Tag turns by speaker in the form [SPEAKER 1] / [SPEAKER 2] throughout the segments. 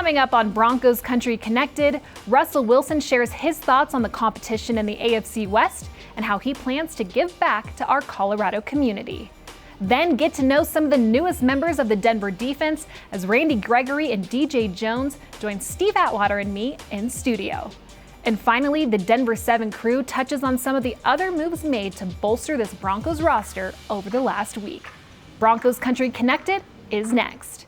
[SPEAKER 1] Coming up on Broncos Country Connected, Russell Wilson shares his thoughts on the competition in the AFC West and how he plans to give back to our Colorado community. Then get to know some of the newest members of the Denver defense as Randy Gregory and D.J. join Steve Atwater and me in studio. And finally, the Denver 7 crew touches on some of the other moves made to bolster this Broncos roster over the last week. Broncos Country Connected is next.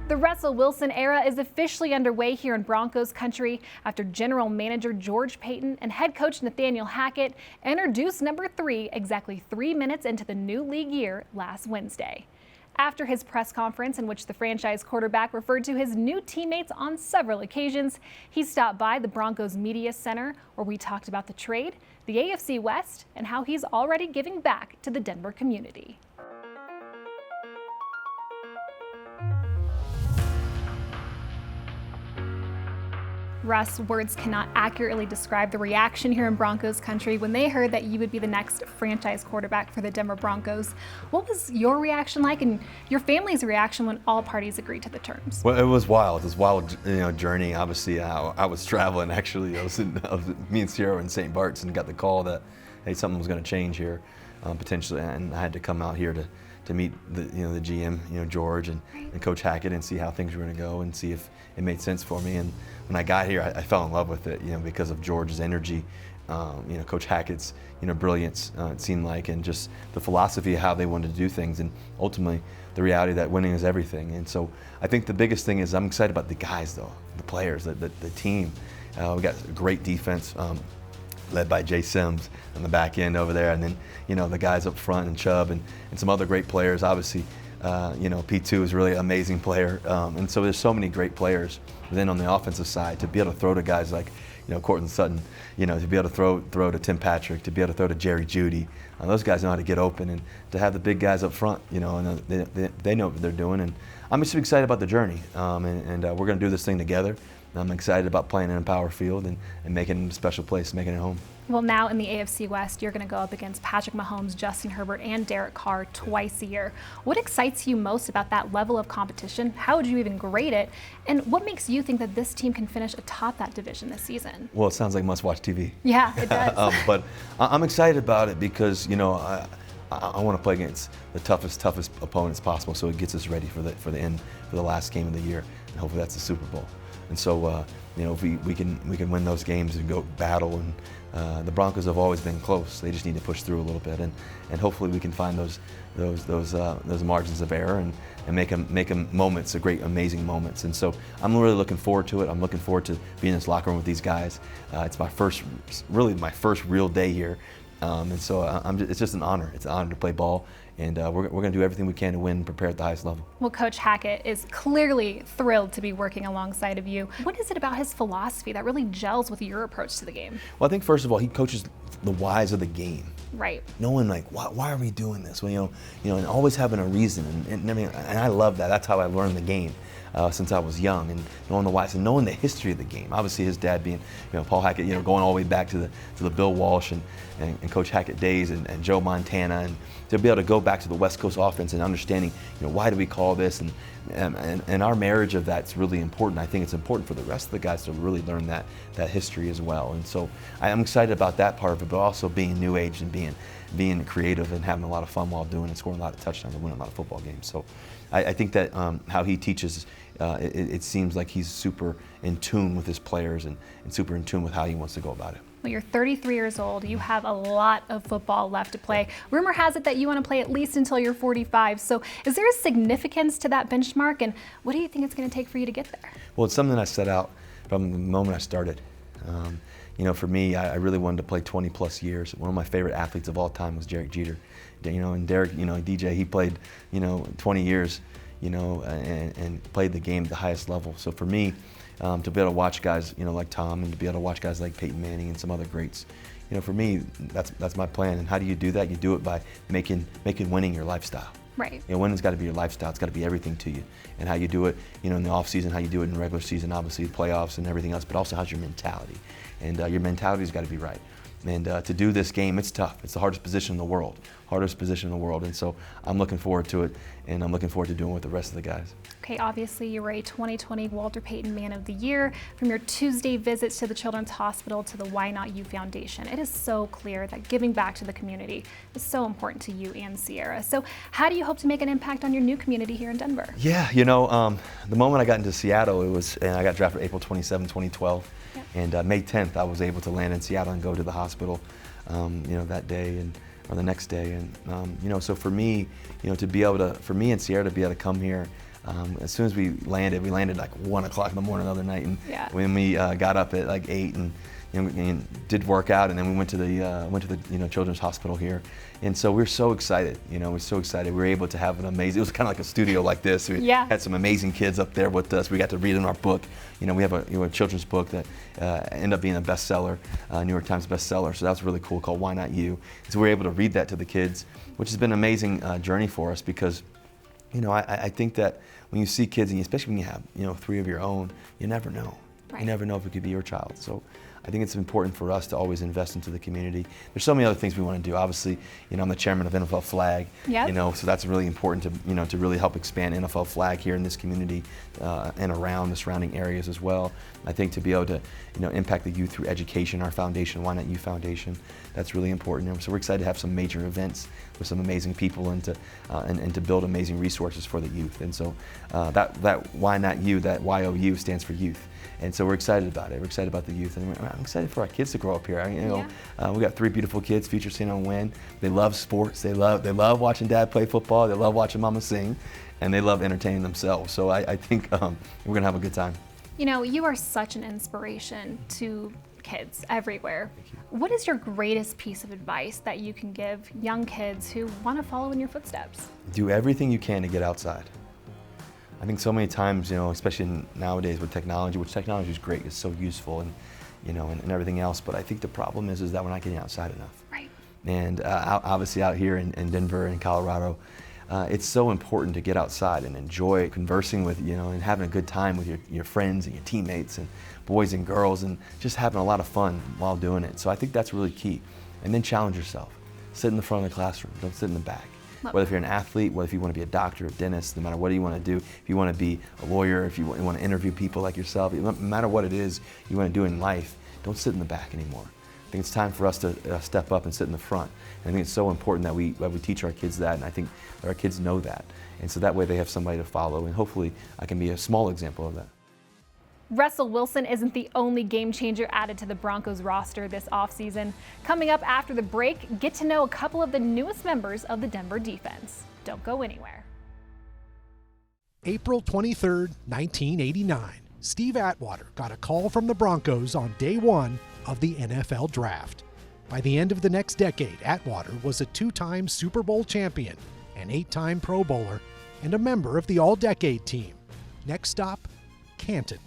[SPEAKER 1] The Russell Wilson era is officially underway here in Broncos country after General Manager George Paton and head coach Nathaniel Hackett introduced number 3 exactly 3 minutes into the new league year last Wednesday. After his press conference in which the franchise quarterback referred to his new teammates on several occasions, he stopped by the Broncos Media Center where we talked about the trade, the AFC West, and how he's already giving back to the Denver community. Russ, words cannot accurately describe the reaction here in Broncos country when they heard that you would be the next franchise quarterback for the Denver Broncos. What was your reaction like and your family's reaction when all parties agreed to the terms?
[SPEAKER 2] Well, it was wild. It was a wild, journey. Obviously, I was traveling. Actually, me and Sierra in St. Bart's and got the call that, hey, something was going to change here, potentially, and I had to come out here to meet the GM, George and Coach Hackett and see how things were going to go and see if it made sense for me. And when I got here, I fell in love with it, because of George's energy, Coach Hackett's, brilliance, it seemed like, and just the philosophy of how they wanted to do things, and ultimately the reality that winning is everything. And so I think the biggest thing is I'm excited about the guys, though, the players, the team. We got a great defense. Led by Jay Sims on the back end over there, and then the guys up front and Chubb and some other great players. Obviously, P2 is really an amazing player, and so there's so many great players. But then on the offensive side, to be able to throw to guys like Courtland Sutton, to be able to throw to Tim Patrick, to be able to throw to Jerry Jeudy, those guys know how to get open, and to have the big guys up front, and they know what they're doing. And I'm just excited about the journey, and we're going to do this thing together. I'm excited about playing in a power field and making it a special place, making it home.
[SPEAKER 1] Well, now in the AFC West, you're going to go up against Patrick Mahomes, Justin Herbert, and Derek Carr twice a year. What excites you most about that level of competition? How would you even grade it? And what makes you think that this team can finish atop that division this season?
[SPEAKER 2] Well, it sounds like must-watch TV.
[SPEAKER 1] Yeah, it does.
[SPEAKER 2] But I'm excited about it because, I want to play against the toughest opponents possible, so it gets us ready for the last game of the year, and hopefully that's the Super Bowl. And so, if we can win those games and go battle, and the Broncos have always been close. They just need to push through a little bit, and hopefully we can find those margins of error and make them moments, great, amazing moments. And so I'm really looking forward to it. I'm looking forward to being in this locker room with these guys. It's my first real day here. And so it's just an honor. It's an honor to play ball, and we're going to do everything we can to win and prepare at the highest level.
[SPEAKER 1] Well, Coach Hackett is clearly thrilled to be working alongside of you. What is it about his philosophy that really gels with your approach to the game?
[SPEAKER 2] Well, I think first of all, he coaches the whys of the game.
[SPEAKER 1] Right.
[SPEAKER 2] Knowing why are we doing this? Well, and always having a reason, and I love that. That's how I learned the game. Since I was young, and knowing the whys and knowing the history of the game. Obviously, his dad being, Paul Hackett, going all the way back to the Bill Walsh and Coach Hackett days and Joe Montana, and to be able to go back to the West Coast offense and understanding, why do we call this, and our marriage of that's really important. I think it's important for the rest of the guys to really learn that history as well. And so I'm excited about that part of it, but also being new age and being creative and having a lot of fun while doing it, scoring a lot of touchdowns and winning a lot of football games. So I think that how he teaches, it seems like he's super in tune with his players and super in tune with how he wants to go about it.
[SPEAKER 1] Well, you're 33 years old. You have a lot of football left to play. Rumor has it that you want to play at least until you're 45. So is there a significance to that benchmark, and what do you think it's going to take for you to get there?
[SPEAKER 2] Well, it's something I set out from the moment I started. For me, I really wanted to play 20 plus years. One of my favorite athletes of all time was Derek Jeter. And Derek, DJ, he played, 20 years, and played the game at the highest level. So for me, to be able to watch guys, like Tom, and to be able to watch guys like Peyton Manning and some other greats, for me, that's my plan. And how do you do that? You do it by making winning your lifestyle.
[SPEAKER 1] Right.
[SPEAKER 2] Winning's got to be your lifestyle. It's got to be everything to you. And how you do it, in the off season, how you do it in the regular season, obviously playoffs and everything else, but also how's your mentality. And your mentality's got to be right. And to do this game, it's tough. It's the hardest position in the world. And so I'm looking forward to it, and I'm looking forward to doing it with the rest of the guys.
[SPEAKER 1] Okay, obviously you were a 2020 Walter Payton Man of the Year. From your Tuesday visits to the Children's Hospital to the Why Not You Foundation, it is so clear that giving back to the community is so important to you and Sierra. So how do you hope to make an impact on your new community here in Denver?
[SPEAKER 2] Yeah, the moment I got into Seattle, and I got drafted April 27, 2012. Yep. And May 10th, I was able to land in Seattle and go to the hospital, that day or the next day. And, so for me, for me and Sierra to be able to come here, as soon as we landed like 1 o'clock in the morning the other night. And when we got up at like 8 and did work out, and then we went to the Children's Hospital here. And so we're so excited, we're so excited. We were able to have an amazing, it was kind of like a studio like this. We had some amazing kids up there with us. We got to read in our book. We have a children's book that ended up being a bestseller, New York Times bestseller. So that was really cool, called Why Not You. And so we were able to read that to the kids, which has been an amazing journey for us because, I think that when you see kids, and especially when you have, 3 of your own, you never know. Right. You never know if it could be your child. So I think it's important for us to always invest into the community. There's so many other things we want to do. Obviously, I'm the chairman of NFL Flag. Yep. So that's really important to, to really help expand NFL Flag here in this community and around the surrounding areas as well. I think to be able to, impact the youth through education, our foundation, Why Not You Foundation, that's really important. So we're excited to have some major events with some amazing people and to build amazing resources for the youth. And so that Why Not You, that YOU stands for youth. And so we're excited about it. We're excited about the youth, and I'm excited for our kids to grow up here. We got 3 beautiful kids, future seen on Win. They love sports. They love watching Dad play football. They love watching Mama sing, and they love entertaining themselves. So I think we're gonna have a good time.
[SPEAKER 1] You are such an inspiration to kids everywhere. What is your greatest piece of advice that you can give young kids who want to follow in your footsteps? Do everything you can to get outside. I think so many times, especially nowadays with technology, which technology is great, it's so useful and, and everything else, but I think the problem is that we're not getting outside enough. Right. And obviously out here in Denver and Colorado, it's so important to get outside and enjoy conversing with, and having a good time with your friends and your teammates and boys and girls and just having a lot of fun while doing it. So I think that's really key. And then challenge yourself. Sit in the front of the classroom, don't sit in the back. Whether if you're an athlete, whether if you want to be a doctor, a dentist, no matter what you want to do, if you want to be a lawyer, if you want to interview people like yourself, no matter what it is you want to do in life, don't sit in the back anymore. I think it's time for us to step up and sit in the front. And I think it's so important that we teach our kids that, and I think that our kids know that. And so that way they have somebody to follow, and hopefully I can be a small example of that. Russell Wilson isn't the only game changer added to the Broncos roster this offseason. Coming up after the break, get to know a couple of the newest members of the Denver defense. Don't go anywhere.
[SPEAKER 3] April 23rd, 1989. Steve Atwater got a call from the Broncos on day 1 of the NFL Draft. By the end of the next decade, Atwater was a 2-time Super Bowl champion, an 8-time Pro Bowler, and a member of the All-Decade team. Next stop, Canton.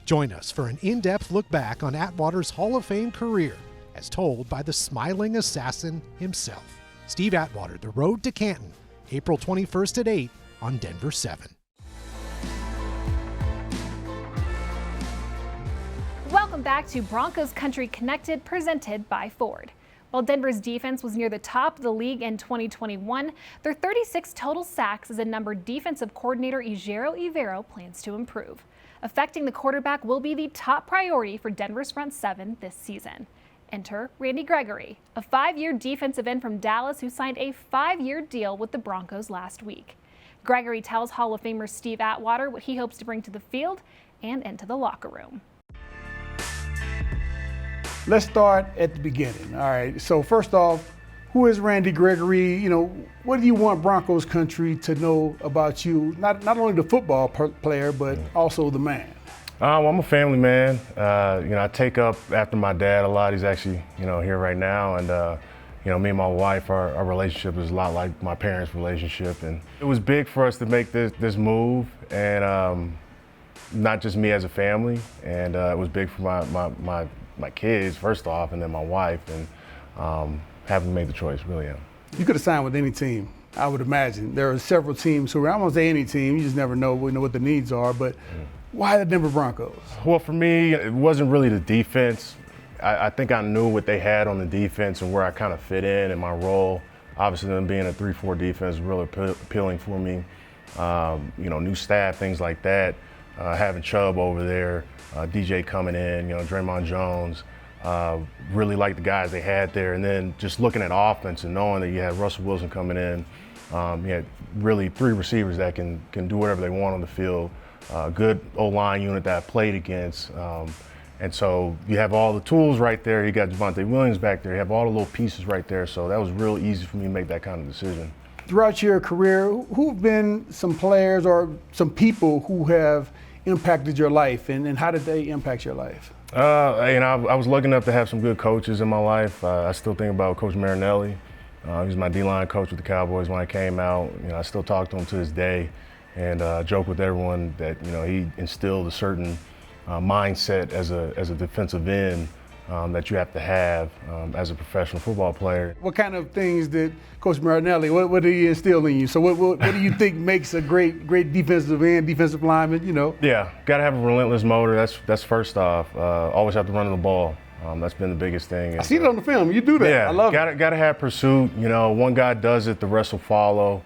[SPEAKER 3] Join us for an in-depth look back on Atwater's Hall of Fame career, as told by the smiling assassin himself. Steve Atwater, The Road to Canton, April 21st at 8 on Denver 7.
[SPEAKER 1] Welcome back to Broncos Country Connected, presented by Ford. While Denver's defense was near the top of the league in 2021, their 36 total sacks is a number defensive coordinator Ijero Ivero plans to improve. Affecting the quarterback will be the top priority for Denver's front 7 this season. Enter Randy Gregory, a 5-year defensive end from Dallas who signed a 5-year deal with the Broncos last week. Gregory tells Hall of Famer Steve Atwater what he hopes to bring to the field and into the locker room.
[SPEAKER 4] Let's start at the beginning. All right, so first off, who is Randy Gregory? What do you want Broncos country to know about you? Not only the football player, but also the man.
[SPEAKER 5] I'm a family man. I take up after my dad a lot. He's actually, here right now. And, me and my wife, our relationship is a lot like my parents' relationship. And it was big for us to make this move, and not just me as a family. And it was big for my kids, first off, and then my wife. And haven't made the choice, really am.
[SPEAKER 4] You could have signed with any team, I would imagine. There are several teams who, I won't say any team, you just never know what the needs are, but why the Denver Broncos?
[SPEAKER 5] Well, for me, it wasn't really the defense. I think I knew what they had on the defense and where I kind of fit in and my role. Obviously, them being a 3-4 defense was really appealing for me. New staff, things like that. Having Chubb over there, D.J. coming in, Draymond Jones. Really liked the guys they had there. And then just looking at offense and knowing that you had Russell Wilson coming in, you had really 3 receivers that can do whatever they want on the field. Good O-line unit that I played against. And so you have all the tools right there. You got Javonte Williams back there. You have all the little pieces right there. So that was real easy for me to make that kind of decision.
[SPEAKER 4] Throughout your career, who have been some players or some people who have impacted your life, and how did they impact your life?
[SPEAKER 5] I was lucky enough to have some good coaches in my life. I still think about Coach Marinelli. He was my D-line coach with the Cowboys when I came out. I still talk to him to this day, and joke with everyone that he instilled a certain mindset as a defensive end that you have to have as a professional football player. What
[SPEAKER 4] kind of things did Coach Marinelli, what did he instill in you? So what do you think makes a great defensive end, defensive lineman,
[SPEAKER 5] Yeah, got to have a relentless motor. That's first off. Always have to run the ball. That's been the biggest thing.
[SPEAKER 4] I see it on the film. You do that.
[SPEAKER 5] Yeah,
[SPEAKER 4] I love it.
[SPEAKER 5] Got to have pursuit. One guy does it, the rest will follow.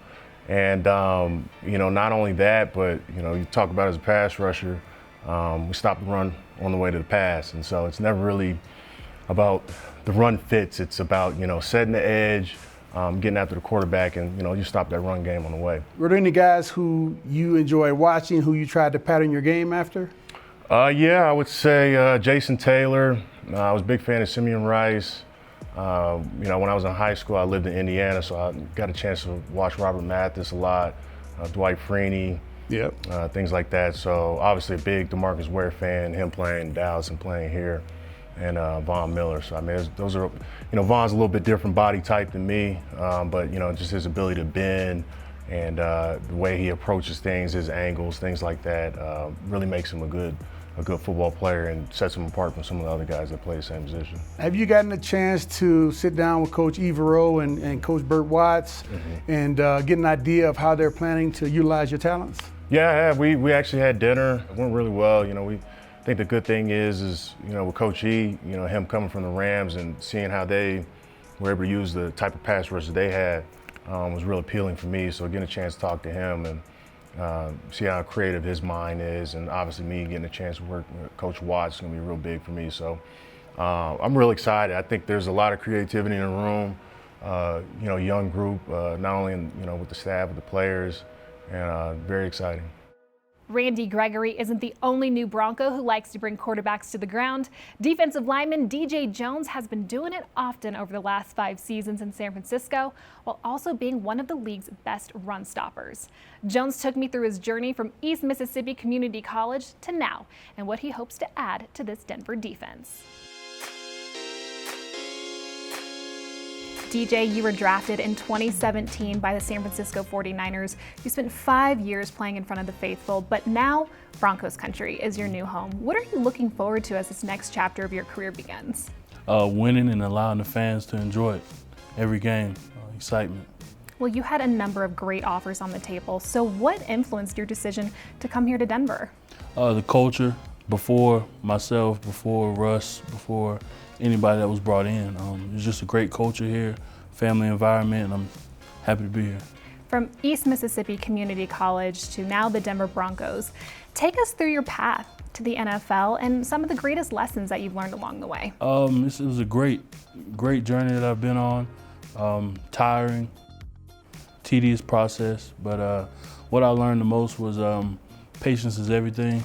[SPEAKER 5] And, not only that, but, you talk about as a pass rusher, we stop the run on the way to the pass. And so it's never really about the run fits. It's about, setting the edge, getting after the quarterback, and, you stop that run game on the way.
[SPEAKER 4] Were there any guys who you enjoy watching, who you tried to pattern your game after?
[SPEAKER 5] Yeah, I would say Jason Taylor. I was a big fan of Simeon Rice. When I was in high school, I lived in Indiana, so I got a chance to watch Robert Mathis a lot, Dwight Freeney, things like that. So obviously a big DeMarcus Ware fan, him playing in Dallas and playing here, and Von Miller. So I mean, those are, Von's a little bit different body type than me, but just his ability to bend and the way he approaches things, his angles, things like that, really makes him a good football player and sets him apart from some of the other guys that play the same position.
[SPEAKER 4] Have you gotten a chance to sit down with Coach Evero and Coach Burt Watts and get an idea of how they're planning to utilize your talents?
[SPEAKER 5] Yeah, I have. We actually had dinner. It went really well. I think the good thing is with Coach E, him coming from the Rams and seeing how they were able to use the type of pass rush that they had was real appealing for me. So getting a chance to talk to him and see how creative his mind is, and obviously me getting a chance to work with Coach Watts is going to be real big for me. So I'm real excited. I think there's a lot of creativity in the room, young group, not only with the staff, with the players, and very exciting.
[SPEAKER 1] Randy Gregory isn't the only new Bronco who likes to bring quarterbacks to the ground. Defensive lineman D.J. Jones has been doing it often over the last 5 seasons in San Francisco, while also being one of the league's best run stoppers. Jones took me through his journey from East Mississippi Community College to now, and what he hopes to add to this Denver defense. D.J., you were drafted in 2017 by the San Francisco 49ers. You spent 5 years playing in front of the faithful, but now Broncos Country is your new home. What are you looking forward to as this next chapter of your career begins?
[SPEAKER 6] Winning and allowing the fans to enjoy it. Every game, excitement.
[SPEAKER 1] Well, you had a number of great offers on the table. So what influenced your decision to come here to Denver?
[SPEAKER 6] The culture, before myself, before Russ, before anybody that was brought in. It's just a great culture here, family environment, and I'm happy to be here.
[SPEAKER 1] From East Mississippi Community College to now the Denver Broncos, take us through your path to the NFL and some of the greatest lessons that you've learned along the way.
[SPEAKER 6] This was a great journey that I've been on. Tiring, tedious process, but what I learned the most was patience is everything.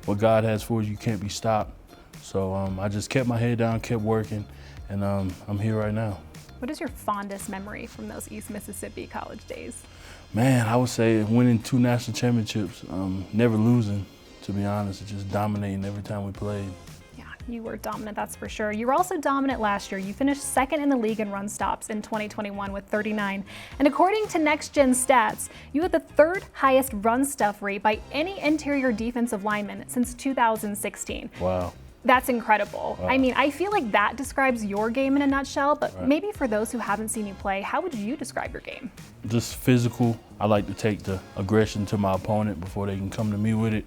[SPEAKER 6] What God has for you can't be stopped. So I just kept my head down, kept working, and I'm here right now.
[SPEAKER 1] What is your fondest memory from those East Mississippi college days?
[SPEAKER 6] Man, I would say winning 2 national championships, never losing, to be honest, just dominating every time we played.
[SPEAKER 1] Yeah, you were dominant, that's for sure. You were also dominant last year. You finished 2nd in the league in run stops in 2021 with 39. And according to Next Gen Stats, you had the 3rd highest run stuff rate by any interior defensive lineman since 2016.
[SPEAKER 6] Wow.
[SPEAKER 1] That's incredible. I mean, I feel like that describes your game in a nutshell, but maybe for those who haven't seen you play, how would you describe your game?
[SPEAKER 6] Just physical. I like to take the aggression to my opponent before they can come to me with it.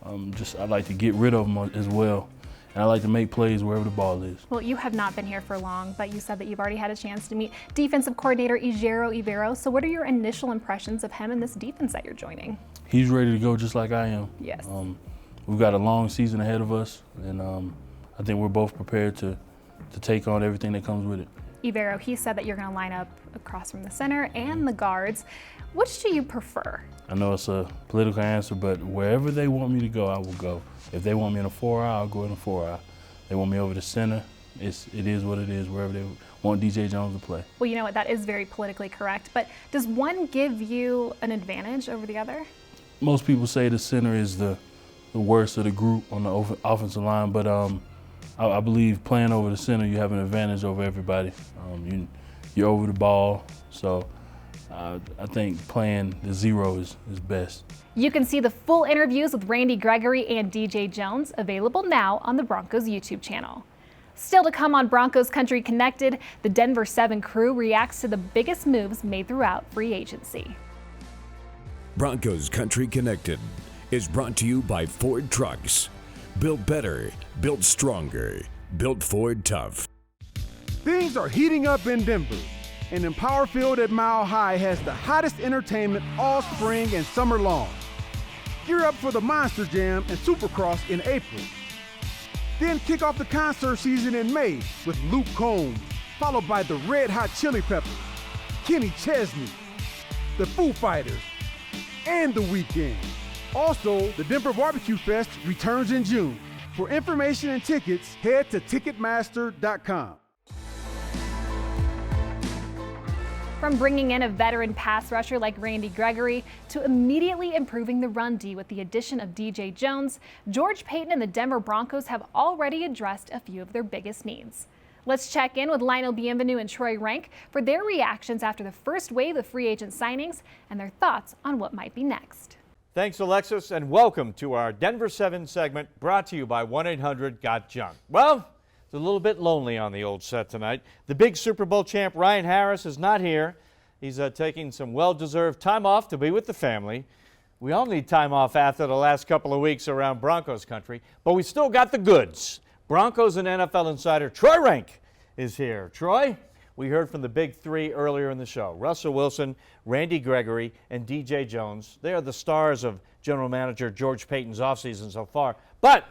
[SPEAKER 6] I like to get rid of them as well. And I like to make plays wherever the ball is.
[SPEAKER 1] Well, you have not been here for long, but you said that you've already had a chance to meet defensive coordinator Ijero. So what are your initial impressions of him and this defense that you're joining?
[SPEAKER 6] He's ready to go just like I am.
[SPEAKER 1] Yes.
[SPEAKER 6] We've got a long season ahead of us, and I think we're both prepared to take on everything that comes with it.
[SPEAKER 1] Ivero, he said that you're going to line up across from the center and the guards. Which do you prefer?
[SPEAKER 6] I know it's a political answer, but wherever they want me to go, I will go. If they want me in a 4-eye, I'll go in a 4-eye. They want me over the center, it is what it is, wherever they want D.J. Jones to play.
[SPEAKER 1] Well, you know what, that is very politically correct, but does one give you an advantage over the other?
[SPEAKER 6] Most people say the center is the worst of the group on the offensive line, but I believe playing over the center, you have an advantage over everybody. You're over the ball, so I think playing the zero is best.
[SPEAKER 1] You can see the full interviews with Randy Gregory and D.J. Jones available now on the Broncos YouTube channel. Still to come on Broncos Country Connected, the Denver 7 crew reacts to the biggest moves made throughout free agency.
[SPEAKER 7] Broncos Country Connected is brought to you by Ford Trucks. Built better, built stronger, built Ford tough.
[SPEAKER 4] Things are heating up in Denver, and Empower Field at Mile High has the hottest entertainment all spring and summer long. Gear up for the Monster Jam and Supercross in April. Then kick off the concert season in May with Luke Combs, followed by the Red Hot Chili Peppers, Kenny Chesney, the Foo Fighters, and The Weeknd. Also, the Denver Barbecue Fest returns in June. For information and tickets, head to Ticketmaster.com.
[SPEAKER 1] From bringing in a veteran pass rusher like Randy Gregory to immediately improving the run D with the addition of D.J. Jones, George Paton and the Denver Broncos have already addressed a few of their biggest needs. Let's check in with Lionel Bienvenu and Troy Rank for their reactions after the first wave of free agent signings and their thoughts on what might be next.
[SPEAKER 8] Thanks, Alexis, and welcome to our Denver 7 segment brought to you by 1-800-GOT-JUNK. Well, it's a little bit lonely on the old set tonight. The big Super Bowl champ Ryan Harris is not here. He's taking some well-deserved time off to be with the family. We all need time off after the last couple of weeks around Broncos country, but we still got the goods. Broncos and NFL insider Troy Rank is here. Troy, we heard from the big three earlier in the show. Russell Wilson, Randy Gregory, and D.J. Jones. They are the stars of general manager George Paton's offseason so far. But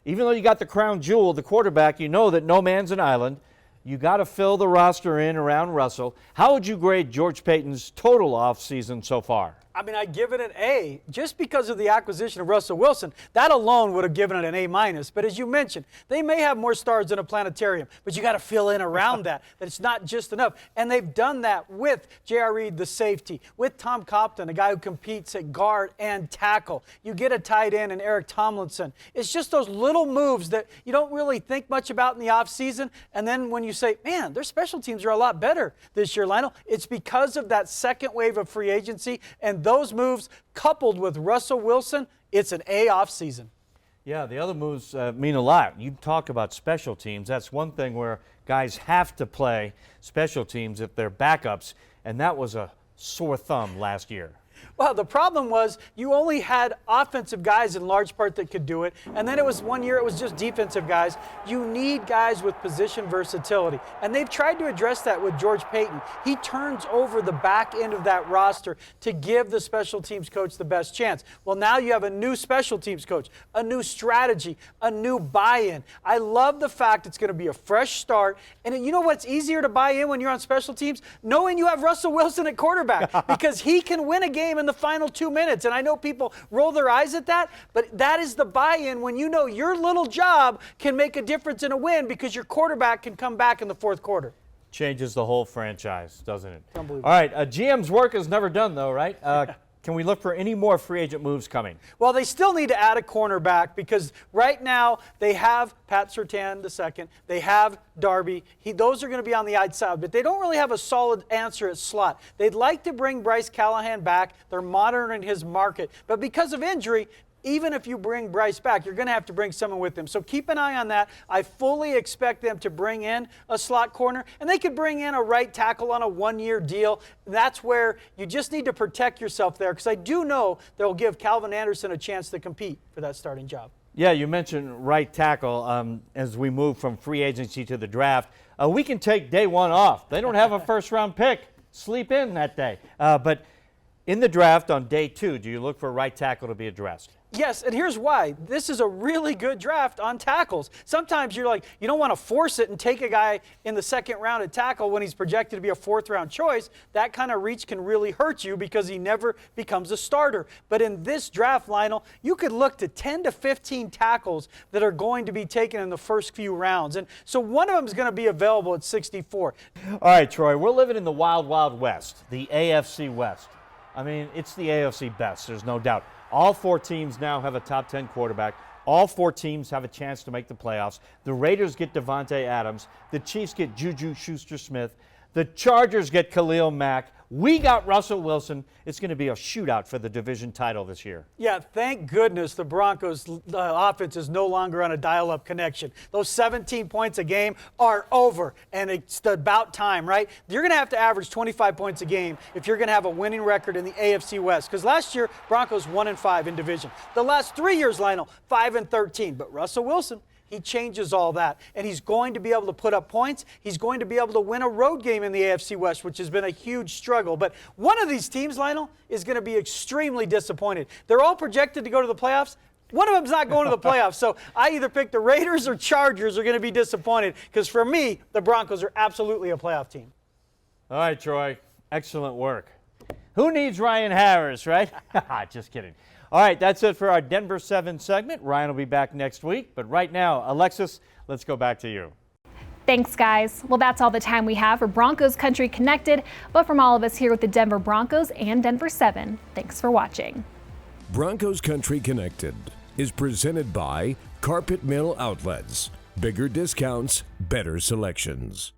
[SPEAKER 8] even though you got the crown jewel, the quarterback, you know that no man's an island. You got to fill the roster in around Russell. How would you grade George Paton's total offseason so far?
[SPEAKER 9] I mean, I'd give it an A just because of the acquisition of Russell Wilson. That alone would have given it an A-. But as you mentioned, they may have more stars than a planetarium, but you got to fill in around that it's not just enough. And they've done that with J.R. Reed, the safety, with Tom Compton, a guy who competes at guard and tackle. You get a tight end in Eric Tomlinson. It's just those little moves that you don't really think much about in the offseason. And then when you say, man, their special teams are a lot better this year, Lionel, it's because of that second wave of free agency and those moves coupled with Russell Wilson, it's an A offseason.
[SPEAKER 8] Yeah, the other moves mean a lot. You talk about special teams. That's one thing where guys have to play special teams if they're backups, and that was a sore thumb last year.
[SPEAKER 9] Well, the problem was you only had offensive guys in large part that could do it, and then it was one year it was just defensive guys. You need guys with position versatility, and they've tried to address that with George Paton. He turns over the back end of that roster to give the special teams coach the best chance. Well, now you have a new special teams coach, a new strategy, a new buy-in. I love the fact it's going to be a fresh start, and you know what's easier to buy in when you're on special teams? Knowing you have Russell Wilson at quarterback, because he can win a game in the final 2 minutes. And I know people roll their eyes at that, but that is the buy-in when you know your little job can make a difference in a win because your quarterback can come back in the fourth quarter.
[SPEAKER 8] Changes the whole franchise, doesn't it?
[SPEAKER 9] Unbelievable.
[SPEAKER 8] All right, GM's work is never done, though, right? Can we look for any more free agent moves coming?
[SPEAKER 9] Well, they still need to add a cornerback because right now they have Pat Surtain II. They have Darby. Those are going to be on the outside, but they don't really have a solid answer at slot. They'd like to bring Bryce Callahan back. They're monitoring his market. But because of injury, even if you bring Bryce back, you're going to have to bring someone with him. So keep an eye on that. I fully expect them to bring in a slot corner, and they could bring in a right tackle on a one-year deal. That's where you just need to protect yourself there, because I do know they'll give Calvin Anderson a chance to compete for that starting job.
[SPEAKER 8] Yeah, you mentioned right tackle. As we move from free agency to the draft, we can take day one off. They don't have a first-round pick. Sleep in that day. But in the draft on day 2, do you look for right tackle to be addressed?
[SPEAKER 9] Yes, and here's why. This is a really good draft on tackles. Sometimes you're like, you don't want to force it and take a guy in the second round at tackle when he's projected to be a fourth-round choice. That kind of reach can really hurt you because he never becomes a starter. But in this draft, Lionel, you could look to 10 to 15 tackles that are going to be taken in the first few rounds. And so one of them is going to be available at 64.
[SPEAKER 8] All right, Troy, we're living in the wild, wild west, the AFC West. I mean, it's the AFC best, there's no doubt. All 4 teams now have a top 10 quarterback. All 4 teams have a chance to make the playoffs. The Raiders get Devontae Adams. The Chiefs get Juju Schuster-Smith. The Chargers get Khalil Mack. We got Russell Wilson. It's going to be a shootout for the division title this year.
[SPEAKER 9] Yeah, thank goodness the Broncos' offense is no longer on a dial-up connection. Those 17 points a game are over, and it's about time, right? You're going to have to average 25 points a game if you're going to have a winning record in the AFC West, because last year, Broncos 1-5 in division. The last 3 years, Lionel, 5-13. But Russell Wilson, he changes all that, and he's going to be able to put up points. He's going to be able to win a road game in the AFC West, which has been a huge struggle. But one of these teams, Lionel, is going to be extremely disappointed. They're all projected to go to the playoffs. One of them's not going to the playoffs. So I either pick the Raiders or Chargers are going to be disappointed, because for me, the Broncos are absolutely a playoff team.
[SPEAKER 8] All right, Troy. Excellent work. Who needs Ryan Harris, right? Just kidding. All right, that's it for our Denver 7 segment. Ryan will be back next week. But right now, Alexis, let's go back to you.
[SPEAKER 1] Thanks, guys. Well, that's all the time we have for Broncos Country Connected. But from all of us here with the Denver Broncos and Denver 7, thanks for watching.
[SPEAKER 7] Broncos Country Connected is presented by Carpet Mill Outlets. Bigger discounts, better selections.